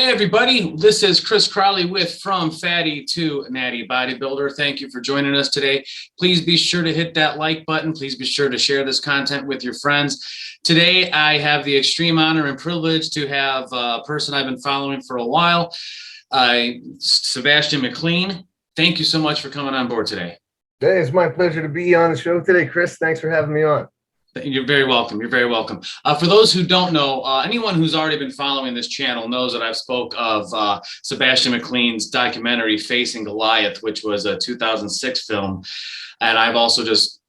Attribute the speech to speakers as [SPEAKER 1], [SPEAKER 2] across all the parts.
[SPEAKER 1] everybody, this is Chris Crowley with From Fatty to Natty Bodybuilder. Thank you for joining us today. Please be sure to hit that like button. Please be sure to share this content with your friends. Today, I have the extreme honor and privilege to have a person I've been following for a while, Sebastian Maclean. Thank you so much for coming on board today.
[SPEAKER 2] Hey, it's my pleasure to be on the show today, Chris. Thanks for having me on.
[SPEAKER 1] You're very welcome. You're very welcome. For those who don't know, anyone who's already been following this channel knows that I've spoke of Sebastian Maclean's documentary, Facing Goliath, which was a 2006 film. And I've also just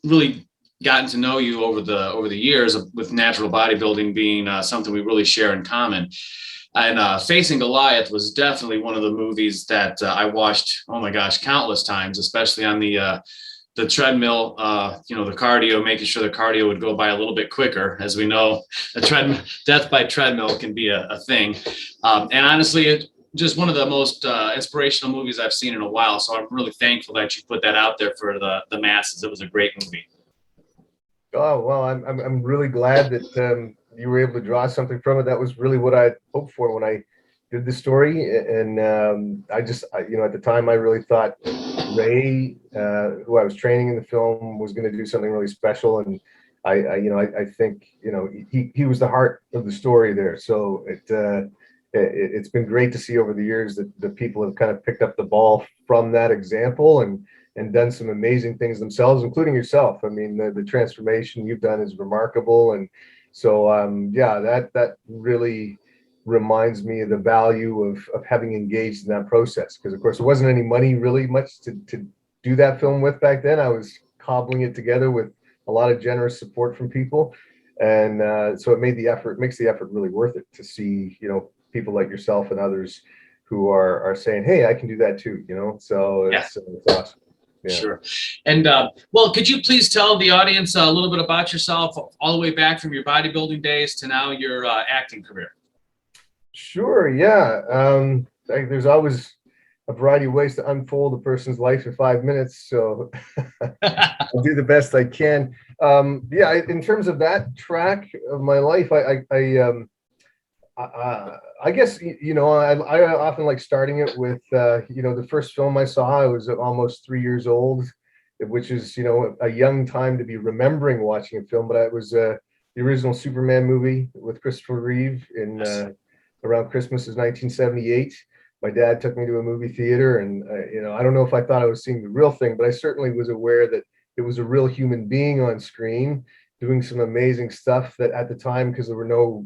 [SPEAKER 1] really gotten to know you over the years with natural bodybuilding being something we really share in common. And Facing Goliath was definitely one of the movies that I watched, oh my gosh, countless times, especially on the treadmill, the cardio, making sure the cardio would go by a little bit quicker. As we know, death by treadmill can be a thing. And honestly, it's just one of the most inspirational movies I've seen in a while. So I'm really thankful that you put that out there for the masses. It was a great movie.
[SPEAKER 2] Oh, well, I'm really glad that you were able to draw something from it. That was really what I hoped for when I did the story. And at the time, I really thought Ray, who I was training in the film, was going to do something really special. And I think he was the heart of the story there. So it's been great to see over the years that the people have kind of picked up the ball from that example and done some amazing things themselves, including yourself. I mean, the transformation you've done is remarkable. And so, that really reminds me of the value of having engaged in that process. Because, of course, there wasn't any money really much to do that film with back then. I was cobbling it together with a lot of generous support from people. And so it makes the effort really worth it to see, people like yourself and others who are saying, hey, I can do that too, so it's awesome. Yeah.
[SPEAKER 1] Sure. And could you please tell the audience a little bit about yourself, all the way back from your bodybuilding days to now your acting career?
[SPEAKER 2] Sure. Yeah. There's always a variety of ways to unfold a person's life in 5 minutes. So I'll do the best I can. In terms of that track of my life, I guess, I often like starting it with, the first film I saw, I was almost 3 years old, which is, a young time to be remembering watching a film. But it was the original Superman movie with Christopher Reeve in around Christmas of 1978. My dad took me to a movie theater, and, I don't know if I thought I was seeing the real thing, but I certainly was aware that it was a real human being on screen doing some amazing stuff that at the time, because there were no,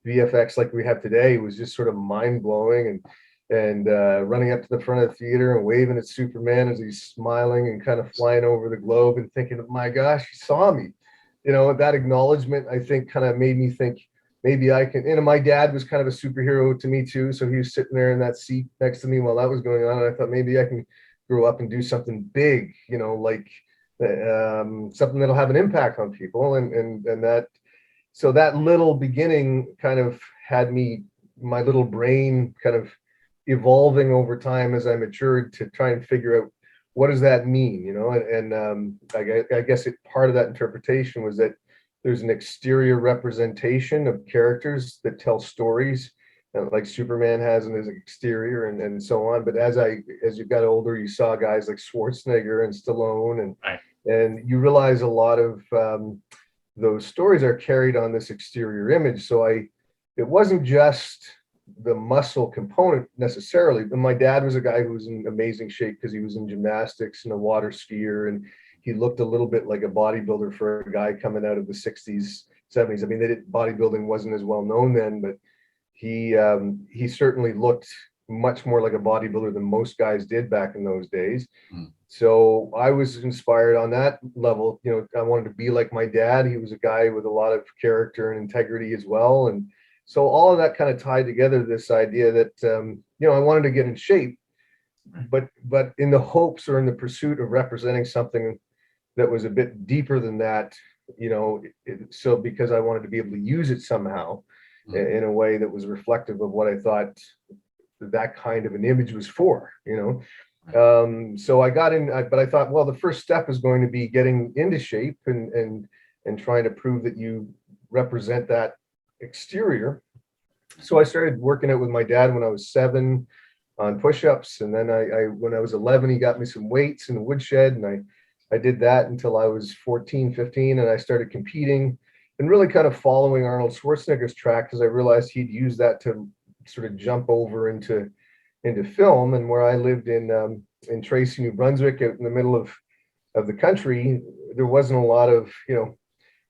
[SPEAKER 2] VFX like we have today, was just sort of mind-blowing. And running up to the front of the theater and waving at Superman as he's smiling and kind of flying over the globe and thinking, my gosh, he saw me. That acknowledgement, I think, kind of made me think maybe I can. My dad was kind of a superhero to me too, so he was sitting there in that seat next to me while that was going on, and I thought maybe I can grow up and do something big, like something that'll have an impact on people, and that. So that little beginning kind of had my little brain kind of evolving over time as I matured to try and figure out what does that mean, I guess part of that interpretation was that there's an exterior representation of characters that tell stories, like Superman has in his exterior and so on. But as you got older, you saw guys like Schwarzenegger and Stallone, and you realize a lot of those stories are carried on this exterior image. So it wasn't just the muscle component necessarily, but my dad was a guy who was in amazing shape because he was in gymnastics and a water skier, and he looked a little bit like a bodybuilder for a guy coming out of the 60s, 70s. I mean, bodybuilding wasn't as well known then, but he certainly looked much more like a bodybuilder than most guys did back in those days. So I was inspired on that level. I wanted to be like my dad. He was a guy with a lot of character and integrity as well. And so all of that kind of tied together this idea that, I wanted to get in shape, but in the hopes or in the pursuit of representing something that was a bit deeper than that, so because I wanted to be able to use it somehow in a way that was reflective of what I thought that kind of an image was for, So I got in, but I thought, well, the first step is going to be getting into shape and trying to prove that you represent that exterior. So I started working out with my dad when I was 7 on push-ups. And then when I was 11, he got me some weights in the woodshed, and I did that until I was 14, 15, and I started competing and really kind of following Arnold Schwarzenegger's track, because I realized he'd use that to sort of jump over into film. And where I lived in Tracy, New Brunswick, out in the middle of the country, there wasn't a lot of,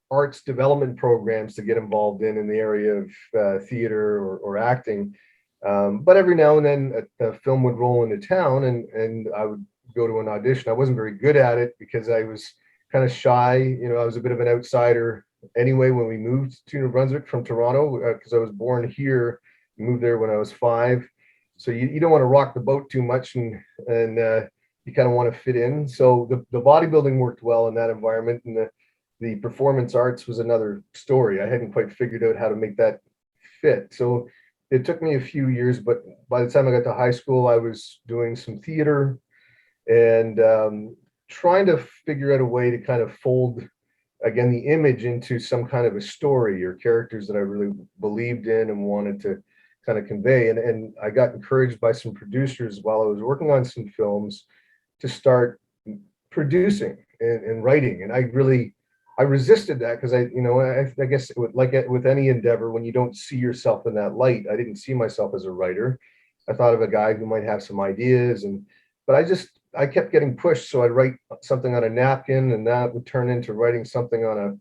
[SPEAKER 2] arts development programs to get involved in the area of theater or acting. But every now and then a film would roll into town, and I would go to an audition. I wasn't very good at it because I was kind of shy. I was a bit of an outsider anyway when we moved to New Brunswick from Toronto, because I was born here, moved there when I was 5. So you don't want to rock the boat too much, and you kind of want to fit in. So the bodybuilding worked well in that environment, and the performance arts was another story. I hadn't quite figured out how to make that fit. So it took me a few years, but by the time I got to high school, I was doing some theater and trying to figure out a way to kind of fold, again, the image into some kind of a story or characters that I really believed in and wanted to kind of convey. And I got encouraged by some producers while I was working on some films to start producing and writing. And I resisted that because I guess with any endeavor, when you don't see yourself in that light, I didn't see myself as a writer. I thought of a guy who might have some ideas, but I kept getting pushed. So I'd write something on a napkin, and that would turn into writing something on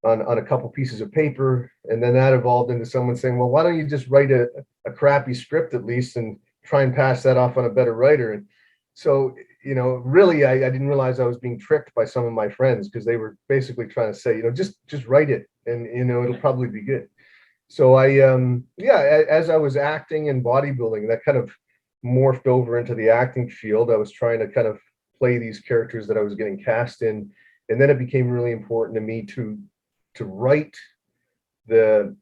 [SPEAKER 2] a couple pieces of paper. And then that evolved into someone saying, well, why don't you just write a crappy script at least and try and pass that off on a better writer? And so, really, I didn't realize I was being tricked by some of my friends, because they were basically trying to say, just write it, and, it'll probably be good. So as I was acting and bodybuilding, that kind of morphed over into the acting field. I was trying to kind of play these characters that I was getting cast in. And then it became really important to me to write the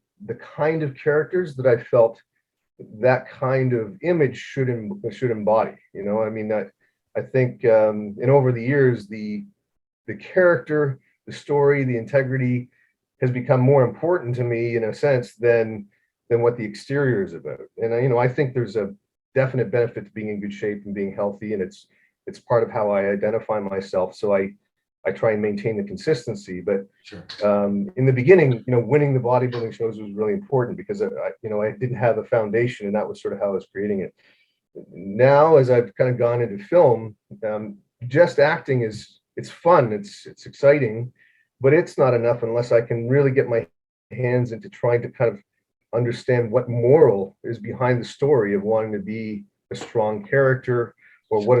[SPEAKER 2] kind of characters that I felt that kind of image should embody. I think, and over the years, the character, the story, the integrity has become more important to me in a sense than what the exterior is about. And I think there's a definite benefit to being in good shape and being healthy, and it's part of how I identify myself. So I try and maintain the consistency. But
[SPEAKER 1] Sure.
[SPEAKER 2] In the beginning, winning the bodybuilding shows was really important, because I didn't have a foundation, and that was sort of how I was creating it. Now, as I've kind of gone into film, just acting it's fun, it's exciting, but it's not enough unless I can really get my hands into trying to kind of understand what moral is behind the story of wanting to be a strong character, or what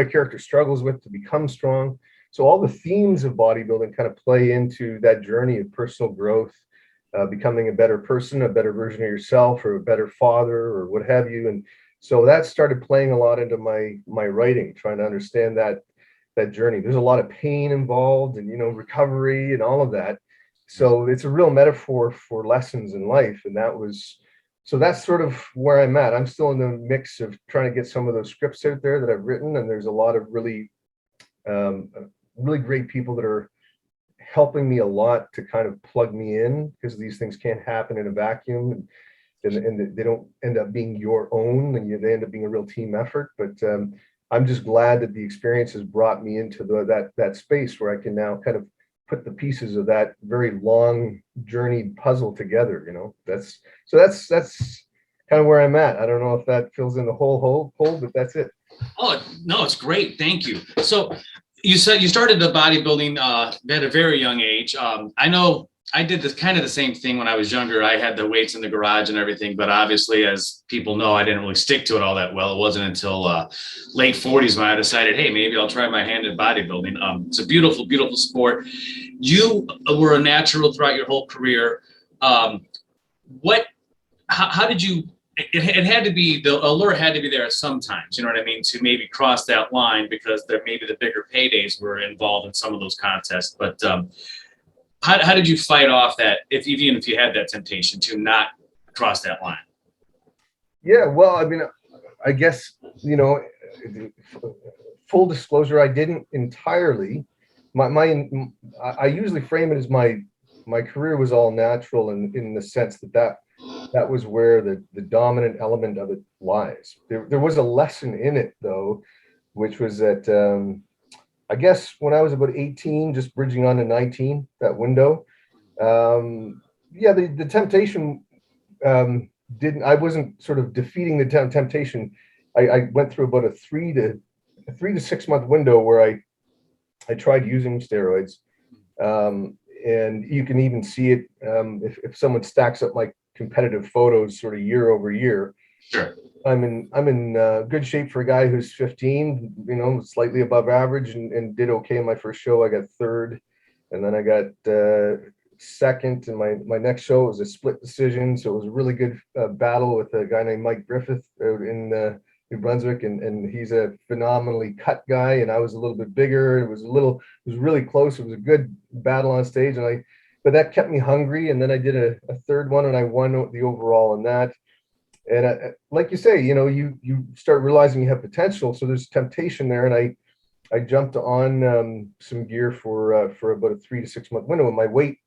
[SPEAKER 2] a character struggles with to become strong. So all the themes of bodybuilding kind of play into that journey of personal growth, becoming a better person, a better version of yourself, or a better father, or what have you. And so that started playing a lot into my writing, trying to understand that journey. There's a lot of pain involved, and recovery and all of that. So it's a real metaphor for lessons in life. And that's sort of where I'm at. I'm still in the mix of trying to get some of those scripts out there that I've written, and there's a lot of really great people that are helping me a lot to kind of plug me in, because these things can't happen in a vacuum, and they don't end up being your own, and they end up being a real team effort. But I'm just glad that the experience has brought me into that space where I can now kind of put the pieces of that very long journeyed puzzle together. That's kind of where I'm at. I don't know if that fills in the whole hole, but that's it.
[SPEAKER 1] Oh, no, it's great. Thank you. So you said you started the bodybuilding at a very young age. I know I did the same thing when I was younger. I had the weights in the garage and everything, but obviously, as people know, I didn't really stick to it all that well. It wasn't until late 40s when I decided, hey, maybe I'll try my hand at bodybuilding. It's a beautiful, beautiful sport. You were a natural throughout your whole career. How did you? It had to be, the allure had to be there at some times, you know what I mean, to maybe cross that line, because maybe the bigger paydays were involved in some of those contests. But how did you fight off that, even if you had that temptation to not cross that line?
[SPEAKER 2] Yeah, well, I mean, I guess, full disclosure, I didn't entirely. I usually frame it as my my career was all natural in the sense that was where the dominant element of it lies. There was a lesson in it though, which was that I guess when I was about 18, just bridging on to 19, that window, yeah, the temptation didn't, I wasn't sort of defeating the temptation. I went through about a 3 to 6 month window where I tried using steroids. And you can even see it if someone stacks up my competitive photos sort of year over year.
[SPEAKER 1] Sure.
[SPEAKER 2] I'm in good shape for a guy who's 15, you know, slightly above average, and did okay in my first show. I got third, and then I got second, and my next show was a split decision. So it was a really good battle with a guy named Mike Griffith out in New Brunswick, and he's a phenomenally cut guy, and I was a little bit bigger. It was really close. It was a good battle on stage, but that kept me hungry. And then I did a third one, and I won the overall in that. And like you say, you know, you start realizing you have potential. So there's temptation there, and I jumped on some gear for about a 3 to 6 month window, and my weight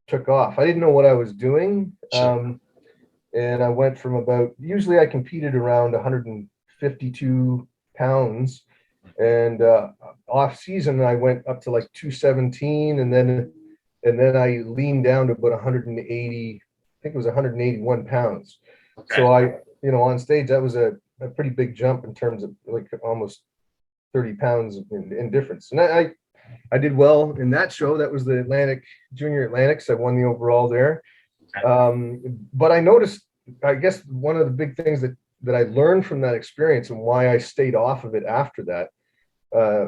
[SPEAKER 2] took off. I didn't know what I was doing.
[SPEAKER 1] Sure.
[SPEAKER 2] And I went from usually I competed around 152 pounds, and off season I went up to like 217, and then I leaned down to about 180, I think it was 181 pounds.
[SPEAKER 1] Okay.
[SPEAKER 2] So you know, on stage, that was a pretty big jump in terms of like almost 30 pounds in difference. And I did well in that show. That was the Junior Atlantics. I won the overall there. Okay. But I noticed, I guess one of the big things that I learned from that experience and why I stayed off of it after that,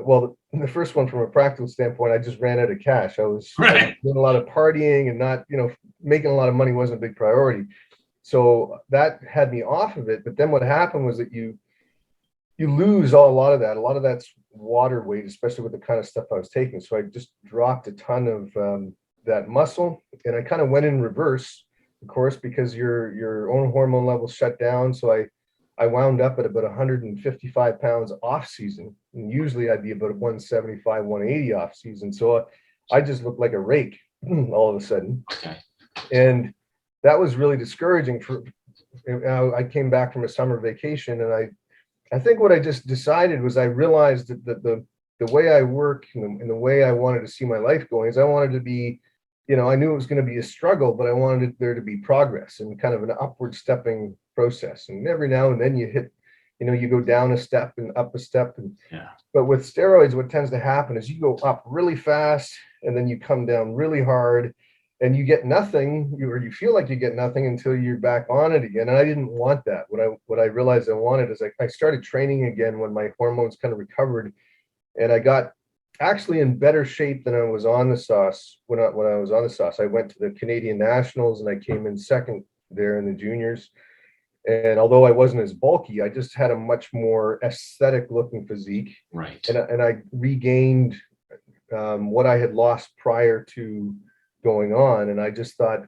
[SPEAKER 2] well, the first one from a practical standpoint, I just ran out of cash. I was doing a lot of partying, and not, you know, making a lot of money wasn't a big priority. So that had me off of it. But then what happened was that you lose a lot of that. A lot of that's water weight, especially with the kind of stuff I was taking. So I just dropped a ton of that muscle, and I kind of went in reverse, of course, because your own hormone levels shut down. So I wound up at about 155 pounds off season, and usually I'd be about 175, 180 off season. So I just looked like a rake all of a sudden.
[SPEAKER 1] Okay.
[SPEAKER 2] And that was really discouraging. I came back from a summer vacation, and I think what I just decided was I realized that the way I work and the way I wanted to see my life going is I wanted to be, you know, I knew it was going to be a struggle, but I wanted there to be progress and kind of an upward stepping process. And every now and then you hit, you know, you go down a step and up a step. But with steroids, what tends to happen is you go up really fast, and then you come down really hard, and you get nothing, or you feel like you get nothing until you're back on it again. And I didn't want that. What I realized I wanted is I started training again when my hormones kind of recovered, and I got actually in better shape than I was on the sauce. When I was on the sauce, I went to the Canadian Nationals, and I came in second there in the juniors. And although I wasn't as bulky, I just had a much more aesthetic looking physique.
[SPEAKER 1] Right.
[SPEAKER 2] And I regained what I had lost prior to going on. And I just thought,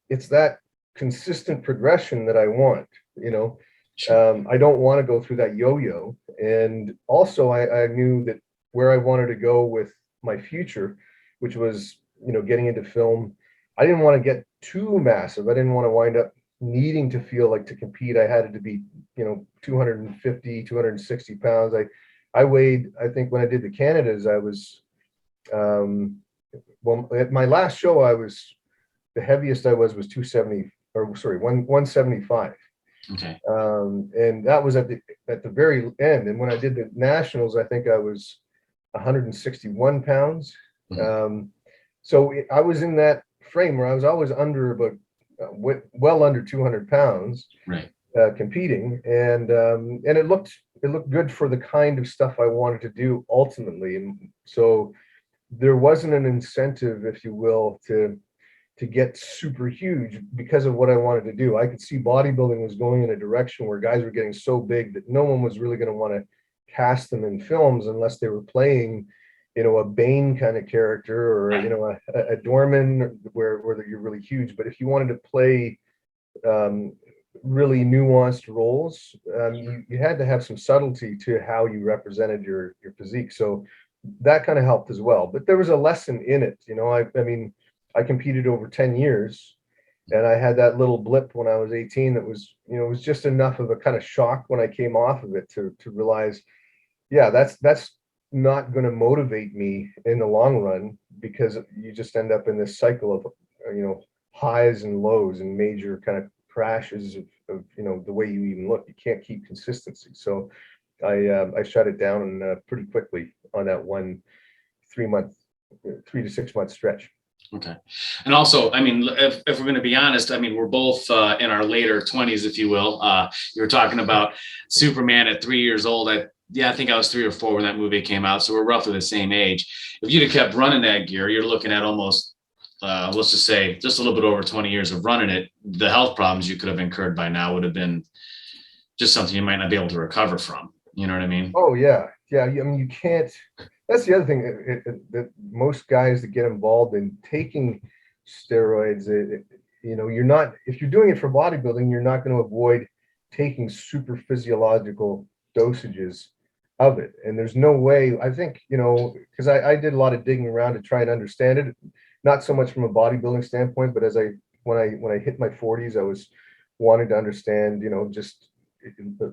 [SPEAKER 2] it's that consistent progression that I want, you know. Sure. I don't want to go through that yo-yo. And also I knew that where I wanted to go with my future, which was, you know, getting into film, I didn't want to get too massive. I didn't want to wind up needing to feel like to compete I had to be, you know, 250, 260 pounds. I weighed, I think when I did the Canadas, I was well, at my last show, the heaviest I was 270, or sorry, 175.
[SPEAKER 1] Okay.
[SPEAKER 2] And that was at the very end. And when I did the nationals, I think I was 161 pounds. Mm-hmm. So I was in that frame where I was always under about well under 200 pounds,
[SPEAKER 1] right,
[SPEAKER 2] competing, and it looked good for the kind of stuff I wanted to do ultimately. And so there wasn't an incentive, if you will, to get super huge because of what I wanted to do. I could see bodybuilding was going in a direction where guys were getting so big that no one was really going to want to cast them in films unless they were playing, you know, a Bane kind of character, or, you know, a Dorman where you're really huge. But if you wanted to play really nuanced roles, you had to have some subtlety to how you represented your physique. So that kind of helped as well. But there was a lesson in it, you know. I mean, I competed over 10 years, and I had that little blip when I was 18 that was, you know, it was just enough of a kind of shock when I came off of it to realize, yeah, that's not going to motivate me in the long run, because you just end up in this cycle of, you know, highs and lows and major kind of crashes of you know, the way you even look. You can't keep consistency. So I shut it down pretty quickly on that one 3 month, 3 to 6 month stretch.
[SPEAKER 1] Okay. And also, I mean, if we're going to be honest, I mean, we're both in our later 20s, if you will. You were talking about Superman at 3 years old. I think I was 3 or 4 when that movie came out. So we're roughly the same age. If you'd have kept running that gear, you're looking at almost, let's just say, just a little bit over 20 years of running it. The health problems you could have incurred by now would have been just something you might not be able to recover from. You know what I mean?
[SPEAKER 2] Oh yeah, yeah. I mean, you can't. That's the other thing that most guys that get involved in taking steroids, you know, you're not, if you're doing it for bodybuilding, you're not going to avoid taking super physiological dosages of it. And there's no way, I think, you know, because I did a lot of digging around to try and understand it, not so much from a bodybuilding standpoint, but when I hit my 40s, I was wanting to understand, you know, just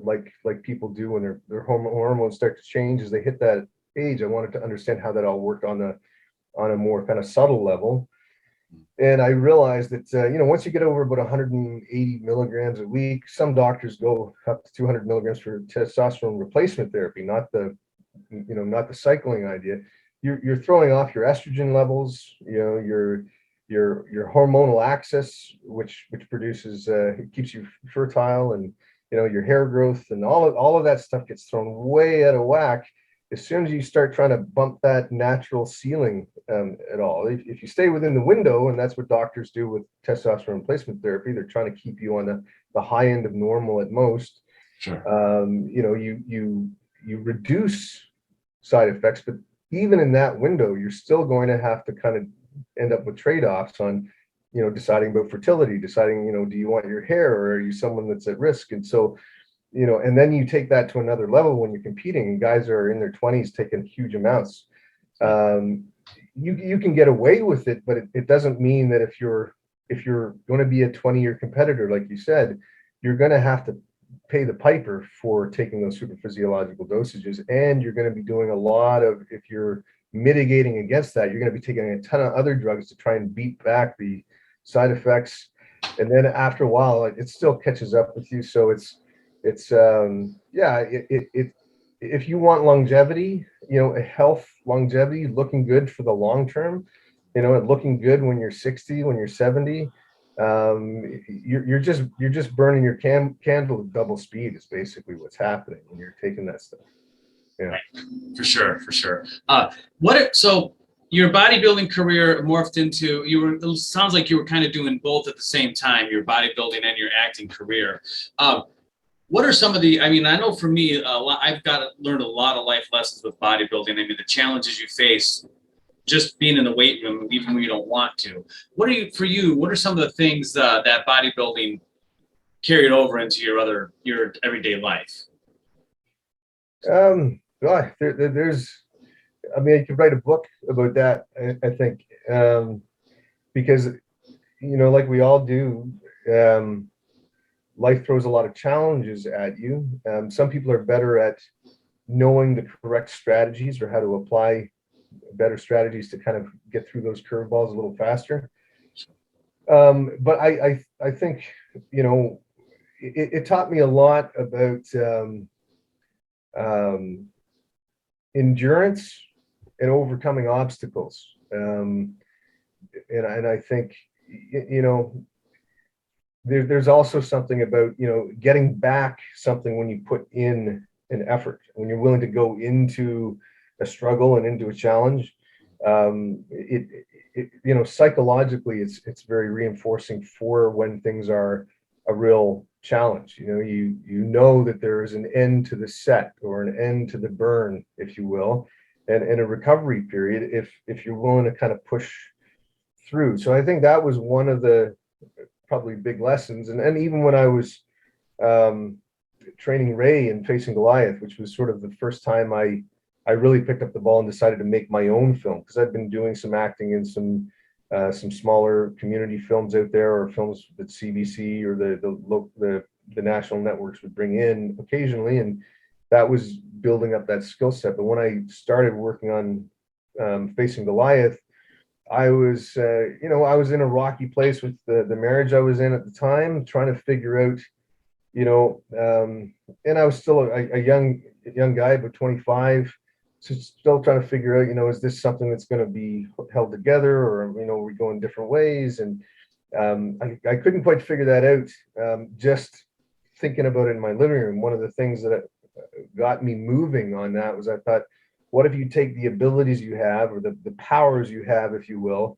[SPEAKER 2] like people do when their hormones start to change as they hit that age. I wanted to understand how that all worked on a more kind of subtle level. And I realized that, you know, once you get over about 180 milligrams a week, some doctors go up to 200 milligrams for testosterone replacement therapy, not the, you know, not the cycling idea. You're throwing off your estrogen levels, you know, your hormonal axis, which produces, it keeps you fertile, and, you know, your hair growth and all of that stuff gets thrown way out of whack as soon as you start trying to bump that natural ceiling at all. If you stay within the window, and that's what doctors do with testosterone replacement therapy, they're trying to keep you on the high end of normal at most.
[SPEAKER 1] Sure.
[SPEAKER 2] You know, you reduce side effects, but even in that window, you're still going to have to kind of end up with trade-offs on, you know, deciding about fertility, deciding, you know, do you want your hair, or are you someone that's at risk? And so, you know, and then you take that to another level when you're competing, and guys are in their 20s taking huge amounts. You can get away with it, but it doesn't mean that if you're going to be a 20-year competitor, like you said, you're going to have to pay the piper for taking those super physiological dosages. And you're going to be doing a lot of, if you're mitigating against that, you're going to be taking a ton of other drugs to try and beat back the side effects. And then after a while, it still catches up with you. So yeah, if you want longevity, you know, a health longevity, looking good for the long term, you know, and looking good when you're 60, when you're 70, you're just burning your candle at double speed is basically what's happening when you're taking that stuff. Yeah,
[SPEAKER 1] for sure. So your bodybuilding career morphed into, it sounds like you were kind of doing both at the same time, your bodybuilding and your acting career. What are some of the, I mean, I know for me, I've learned a lot of life lessons with bodybuilding. I mean, the challenges you face just being in the weight room, even when you don't want to. What are some of the things that bodybuilding carried over into your everyday life?
[SPEAKER 2] There's, I mean, I could write a book about that, I think, because, you know, like we all do, life throws a lot of challenges at you. Some people are better at knowing the correct strategies, or how to apply better strategies to kind of get through those curveballs a little faster. But I think, you know, it taught me a lot about endurance and overcoming obstacles. And I think, you know, there's also something about, you know, getting back something when you put in an effort, when you're willing to go into a struggle and into a challenge. You know, psychologically, it's very reinforcing for when things are a real challenge. You know, you know that there is an end to the set, or an end to the burn, if you will, and a recovery period if you're willing to kind of push through. So I think that was one of the probably big lessons. And even when I was training Ray and facing Goliath, which was sort of the first time I really picked up the ball and decided to make my own film, because I'd been doing some acting in some some smaller community films out there, or films that CBC or the national networks would bring in occasionally, and that was building up that skill set. But when I started working on Facing Goliath, I was, I was in a rocky place with the marriage I was in at the time, trying to figure out, and I was still a young guy, but 25, so still trying to figure out, is this something that's going to be held together, or we go in different ways, and I couldn't quite figure that out. Just thinking about it in my living room, one of the things that got me moving on that was, I thought, what if you take the abilities you have, or the powers you have, if you will,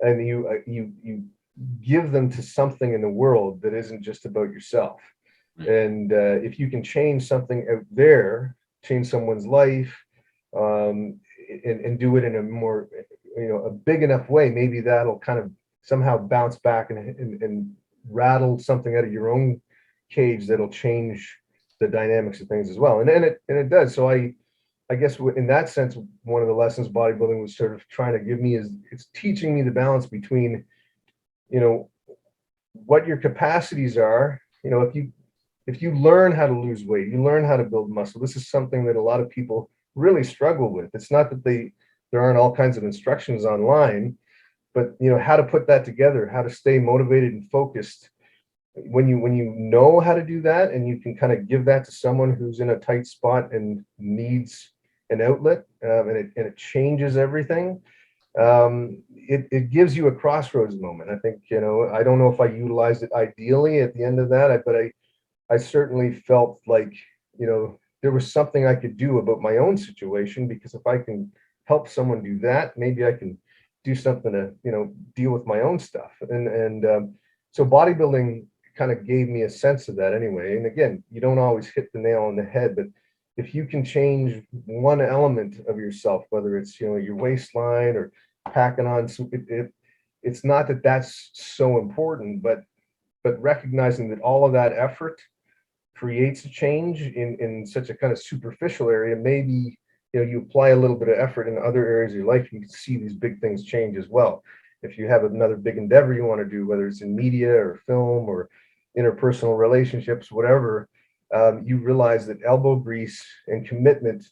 [SPEAKER 2] and you give them to something in the world that isn't just about yourself. And if you can change something out there, change someone's life, and do it in a more, a big enough way, maybe that'll kind of somehow bounce back and rattle something out of your own cage that'll change the dynamics of things as well. And it does. So I guess in that sense, one of the lessons bodybuilding was sort of trying to give me is it's teaching me the balance between, what your capacities are. If you learn how to lose weight, you learn how to build muscle. This is something that a lot of people really struggle with. It's not that there aren't all kinds of instructions online, but how to put that together, how to stay motivated and focused. When you know how to do that, and you can kind of give that to someone who's in a tight spot and needs an outlet, and it changes everything. It gives you a crossroads moment. I think, I don't know if I utilized it ideally at the end of that, but I certainly felt like, there was something I could do about my own situation, because if I can help someone do that, maybe I can do something to, deal with my own stuff. So bodybuilding kind of gave me a sense of that anyway. And again, you don't always hit the nail on the head, but if you can change one element of yourself, whether it's, your waistline or packing on some, it's not that that's so important, but recognizing that all of that effort creates a change in such a kind of superficial area, maybe, you apply a little bit of effort in other areas of your life, you can see these big things change as well. If you have another big endeavor you want to do, whether it's in media or film or interpersonal relationships, whatever, you realize that elbow grease and commitment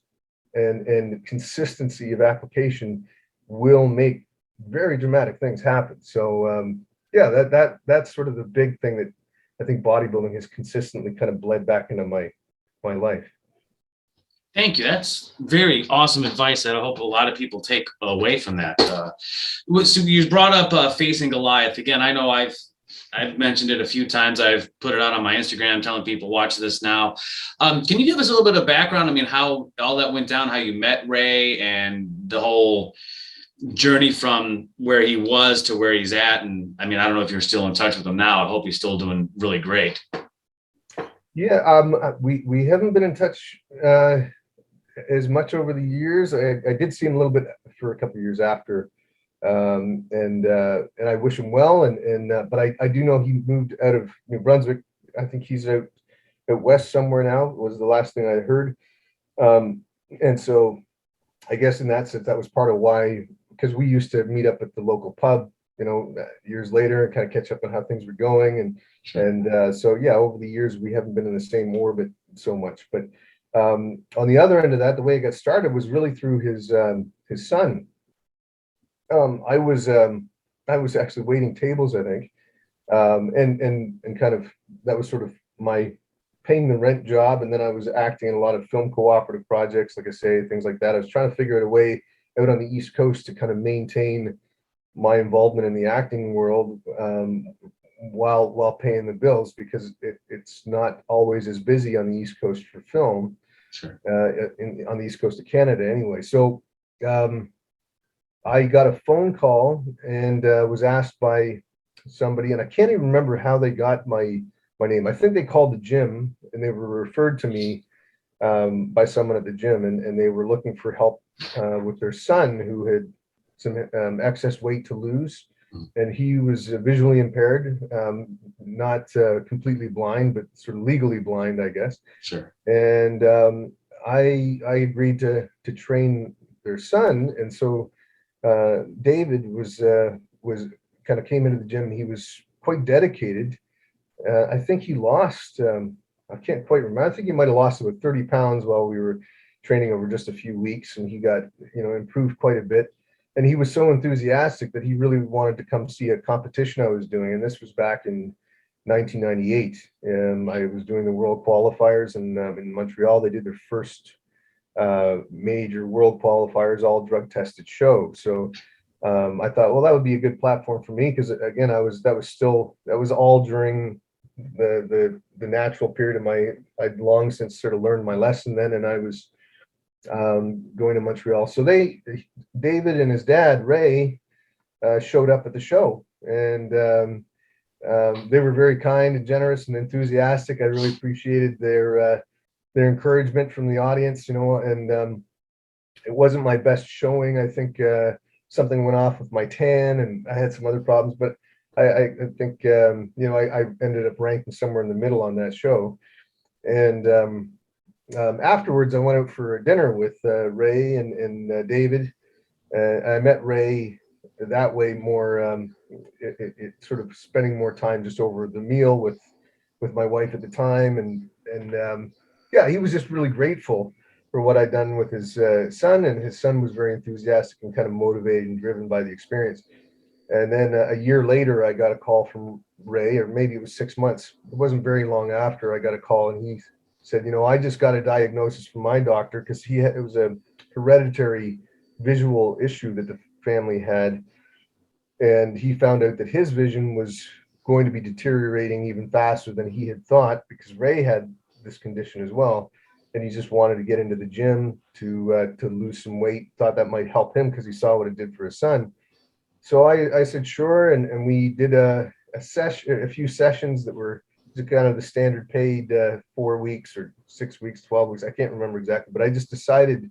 [SPEAKER 2] and consistency of application will make very dramatic things happen. So yeah, that's sort of the big thing that I think bodybuilding has consistently kind of bled back into my life.
[SPEAKER 1] Thank you. That's very awesome advice that I hope a lot of people take away from that. So you brought up Facing Goliath. Again, I know I've mentioned it a few times. I've put it out on my Instagram telling people, watch this now. Can you give us a little bit of background? I mean, how all that went down, how you met Ray, and the whole journey from where he was to where he's at. And I mean, I don't know if you're still in touch with him now. I hope he's still doing really great.
[SPEAKER 2] Yeah, we haven't been in touch as much over the years. I did see him a little bit for a couple of years after, and I wish him well. But I do know he moved out of New Brunswick. I think he's out west somewhere now, was the last thing I heard. And so I guess in that sense, that was part of why, because we used to meet up at the local pub, years later, and kind of catch up on how things were going. So yeah, over the years, we haven't been in the same orbit so much. But on the other end of that, the way it got started was really through his son. I was actually waiting tables, I think, and kind of that was sort of my paying the rent job, and then I was acting in a lot of film cooperative projects, like I say, things like that. I was trying to figure out a way out on the East Coast to kind of maintain my involvement in the acting world, while paying the bills, because it's not always as busy on the East Coast for film.
[SPEAKER 1] Sure.
[SPEAKER 2] On the East Coast of Canada anyway. So I got a phone call and was asked by somebody, and I can't even remember how they got my name. I think they called the gym and they were referred to me by someone at the gym, and they were looking for help with their son, who had some excess weight to lose. And he was visually impaired, not completely blind, but sort of legally blind, I guess.
[SPEAKER 1] Sure.
[SPEAKER 2] And I agreed to train their son. And so David was was kind of came into the gym. He was quite dedicated. I think he lost, I can't quite remember. I think he might have lost about 30 pounds while we were training over just a few weeks, and he got, improved quite a bit. And he was so enthusiastic that he really wanted to come see a competition I was doing. And this was back in 1998. I was doing the world qualifiers in Montreal. They did their first major world qualifiers, all drug tested show. So I thought, well, that would be a good platform for me, because again, that was all during the natural period of I'd long since sort of learned my lesson then, and I was going to Montreal. So David and his dad Ray showed up at the show, and they were very kind and generous and enthusiastic. I really appreciated their encouragement from the audience, and it wasn't my best showing. I think something went off with my tan, and I had some other problems, but I think I ended up ranking somewhere in the middle on that show. And afterwards, I went out for dinner with Ray and David. I met Ray that way more, it sort of spending more time just over the meal with my wife at the time, and yeah, he was just really grateful for what I'd done with his son, and his son was very enthusiastic and kind of motivated and driven by the experience. And then a year later, I got a call from Ray, or maybe it was 6 months. It wasn't very long after I got a call, and he said, I just got a diagnosis from my doctor, because it was a hereditary visual issue that the family had. And he found out that his vision was going to be deteriorating even faster than he had thought, because Ray had this condition as well. And he just wanted to get into the gym to lose some weight, thought that might help him because he saw what it did for his son. So I said, sure. And we did a few sessions that were kind of the standard paid 4 weeks or 6 weeks, 12 weeks. I can't remember exactly, but I just decided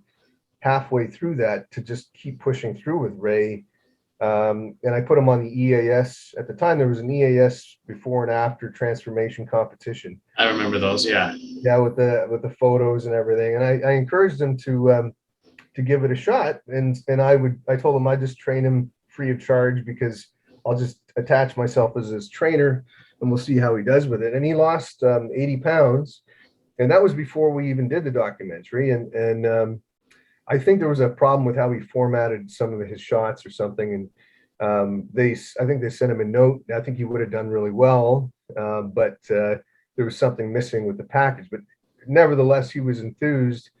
[SPEAKER 2] halfway through that to just keep pushing through with Ray. And I put him on the EAS. At the time, there was an EAS before and after transformation competition.
[SPEAKER 1] I remember those. Yeah.
[SPEAKER 2] Yeah, with the photos and everything. And I encouraged him to give it a shot. And I told him I'd just train him free of charge, because I'll just attach myself as his trainer, and we'll see how he does with it. And he lost 80 pounds. And that was before we even did the documentary. And I think there was a problem with how he formatted some of his shots or something. And I think they sent him a note. I think he would have done really well, but there was something missing with the package. But nevertheless, he was enthused,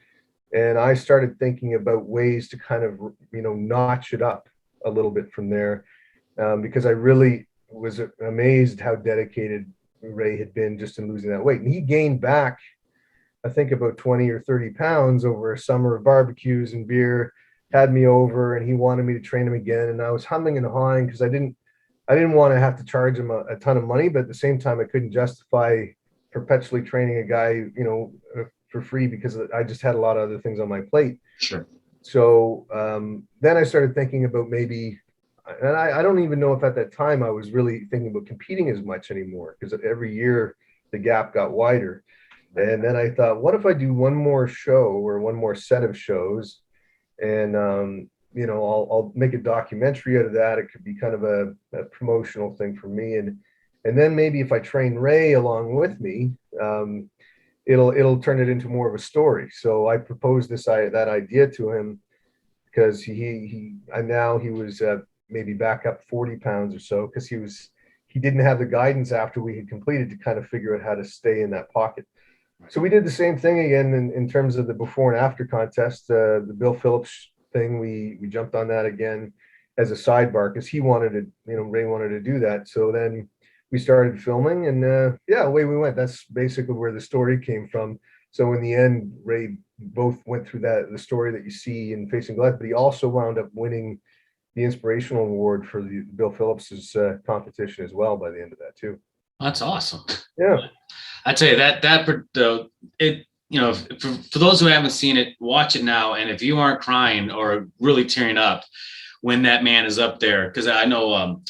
[SPEAKER 2] and I started thinking about ways to kind of notch it up a little bit from there, because I really was amazed how dedicated Ray had been just in losing that weight. And he gained back, I think, about 20 or 30 pounds over a summer of barbecues and beer, had me over, and he wanted me to train him again. And I was humming and hawing, because I didn't want to have to charge him a ton of money, but at the same time, I couldn't justify perpetually training a guy, for free, because I just had a lot of other things on my plate.
[SPEAKER 1] Sure.
[SPEAKER 2] So then I started thinking about maybe, and I don't even know if at that time I was really thinking about competing as much anymore, because every year the gap got wider. And then I thought, what if I do one more show or one more set of shows, and I'll make a documentary out of that. It could be kind of a promotional thing for me, and then maybe if I train Ray along with me, it'll turn it into more of a story. So I proposed that idea to him, because he was maybe back up 40 pounds or so, because he didn't have the guidance after we had completed to kind of figure out how to stay in that pocket. So we did the same thing again in terms of the before and after contest, the Bill Phillips thing. We jumped on that again as a sidebar, because Ray wanted to do that. So then we started filming, and away we went. That's basically where the story came from. So in the end, Ray both went through the story that you see in Facing Goliath, but he also wound up winning the inspirational award for the Bill Phillips's competition as well by the end of that too.
[SPEAKER 1] That's awesome.
[SPEAKER 2] Yeah.
[SPEAKER 1] I'd say for those who haven't seen it, watch it now. And if you aren't crying or really tearing up when that man is up there, because I know,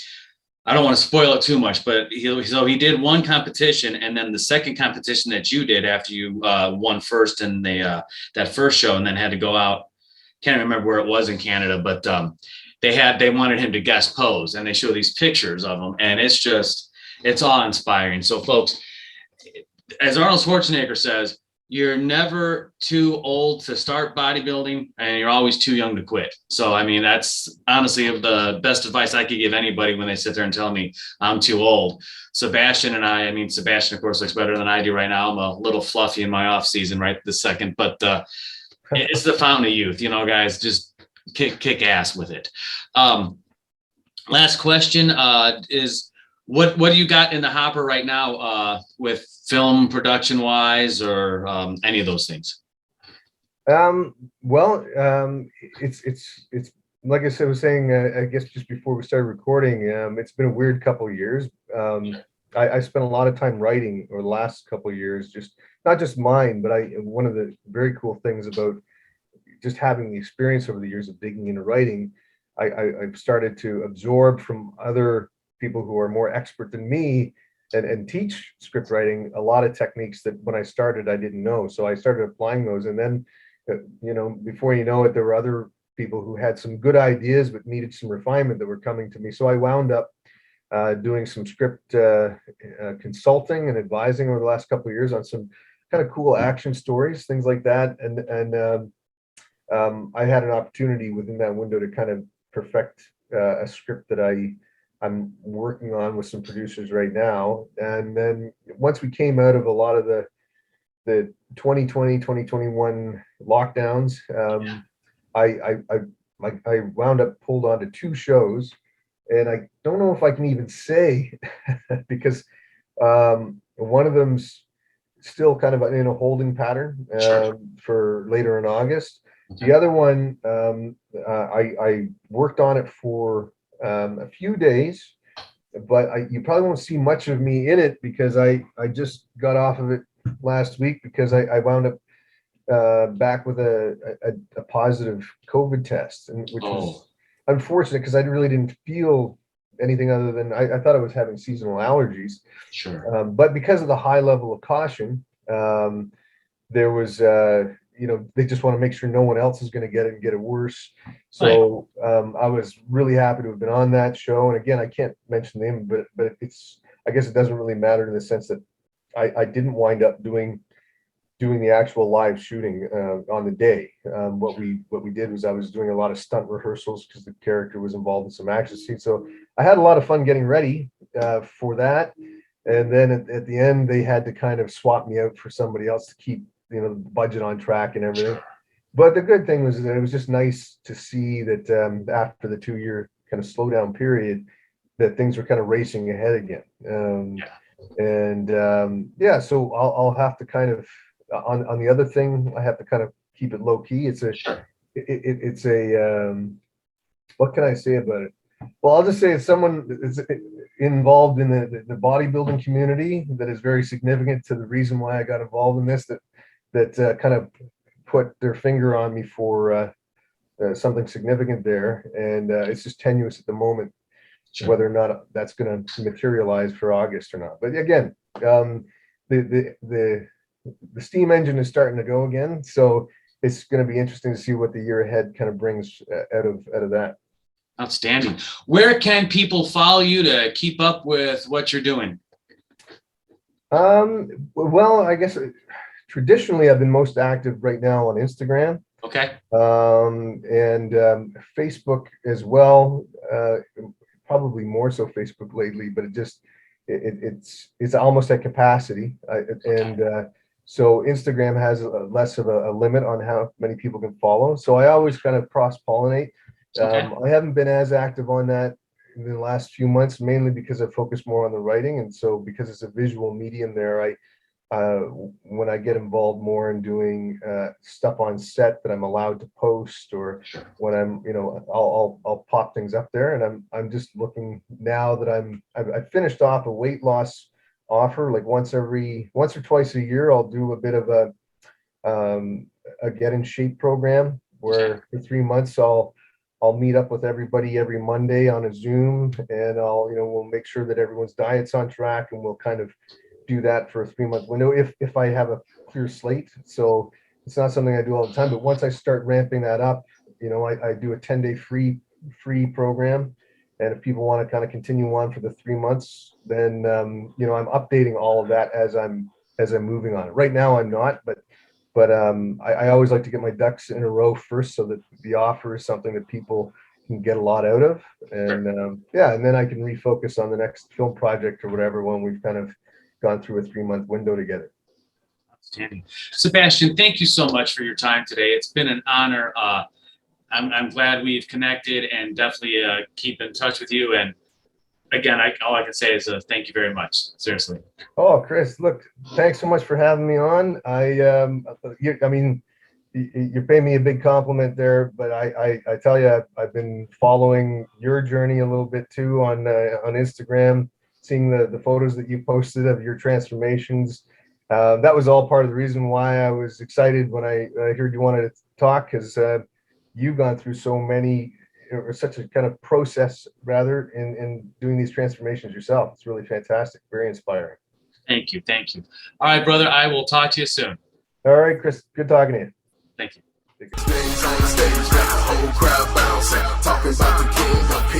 [SPEAKER 1] I don't want to spoil it too much, but he did one competition, and then the second competition that you did after you won first in that first show, and then had to go out can't remember where it was in Canada, but they wanted him to guest pose, and they show these pictures of him, and it's awe-inspiring. So folks, as Arnold Schwarzenegger says, you're never too old to start bodybuilding, and you're always too young to quit. So, I mean, that's honestly the best advice I could give anybody when they sit there and tell me I'm too old. Sebastian and I mean, Sebastian, of course, looks better than I do right now. I'm a little fluffy in my off season right this second, but it's the fountain of youth, guys, just kick ass with it. Last question is, what do you got in the hopper right now with film production wise, or any of those things?
[SPEAKER 2] Well, it's like I was saying, I guess just before we started recording, it's been a weird couple of years. I spent a lot of time writing over the last couple of years, just not just mine, but one of the very cool things about just having the experience over the years of digging into writing, I've started to absorb from other people who are more expert than me and teach script writing a lot of techniques that when I started I didn't know. So I started applying those, and then before you know it, there were other people who had some good ideas but needed some refinement that were coming to me. So I wound up doing some script consulting and advising over the last couple of years on some kind of cool action stories, things like that. And I had an opportunity within that window to kind of perfect a script that I'm working on with some producers right now. And then once we came out of a lot of the 2020, 2021 lockdowns, I wound up pulled onto 2 shows, and I don't know if I can even say because one of them's still kind of in a holding pattern for later in August. Okay. The other one, I worked on it for a few days, but you probably won't see much of me in it because I just got off of it last week because I wound up back with a positive COVID test, which was unfortunate because I really didn't feel anything other than I thought I was having seasonal allergies.
[SPEAKER 1] Sure.
[SPEAKER 2] But because of the high level of caution, there was they just want to make sure no one else is going to get it and get it worse. So I was really happy to have been on that show. And again, I can't mention the name, but I guess it doesn't really matter in the sense that I didn't wind up doing the actual live shooting on the day. What we did was I was doing a lot of stunt rehearsals because the character was involved in some action scenes. So I had a lot of fun getting ready for that. And then at the end, they had to kind of swap me out for somebody else to keep the budget on track and everything. But the good thing was that it was just nice to see that after the 2-year kind of slowdown period, that things were kind of racing ahead again. So I'll have to kind of on the other thing, I have to kind of keep it low key. It's a what can I say about it? Well, I'll just say it's someone that's involved in the bodybuilding community that is very significant to the reason why I got involved in this, that kind of put their finger on me for something significant there. And it's just tenuous at the moment, whether or not that's going to materialize for August or not. But again, the steam engine is starting to go again. So it's going to be interesting to see what the year ahead kind of brings out of that.
[SPEAKER 1] Outstanding. Where can people follow you to keep up with what you're doing?
[SPEAKER 2] Well, I guess traditionally I've been most active right now on Instagram.
[SPEAKER 1] Okay.
[SPEAKER 2] And Facebook as well. Probably more so Facebook lately, but it's almost at capacity. So Instagram has less of a limit on how many people can follow. So I always kind of cross-pollinate. I haven't been as active on that in the last few months, mainly because I focus more on the writing. And so because it's a visual medium there, when I get involved more in doing stuff on set that I'm allowed to post, or when I'm, I'll pop things up there. And I'm just looking now that I've finished off a weight loss offer, like once or twice a year, I'll do a bit of a get in shape program where for 3 months I'll meet up with everybody every Monday on a Zoom, and we'll make sure that everyone's diet's on track, and we'll kind of do that for a 3-month window if I have a clear slate. So it's not something I do all the time, but once I start ramping that up, you know, I do a 10-day free program. And if people want to kind of continue on for the 3 months, then, you know, I'm updating all of that as I'm moving on. Right now, I'm not, but I always like to get my ducks in a row first, so that the offer is something that people can get a lot out of. And yeah, and then I can refocus on the next film project or whatever when we've kind of gone through a 3-month window together.
[SPEAKER 1] Outstanding. Sebastian, thank you so much for your time today. It's been an honor. I'm glad we've connected, and definitely keep in touch with you. And again, all I can say is thank you very much. Seriously.
[SPEAKER 2] Oh, Chris, look, thanks so much for having me on. I mean, you're paying me a big compliment there, but I tell you, I've been following your journey a little bit too on Instagram, seeing the photos that you posted of your transformations. That was all part of the reason why I was excited when I heard you wanted to talk, because you've gone through so many, or such a kind of process rather, in doing these transformations yourself. It's really fantastic, very inspiring.
[SPEAKER 1] Thank you. Thank you. All right, brother. I will talk to you soon.
[SPEAKER 2] All right, Chris. Good talking to you.
[SPEAKER 1] Thank you.
[SPEAKER 3] Things on stage, got the whole crowd bouncing, talking about the king of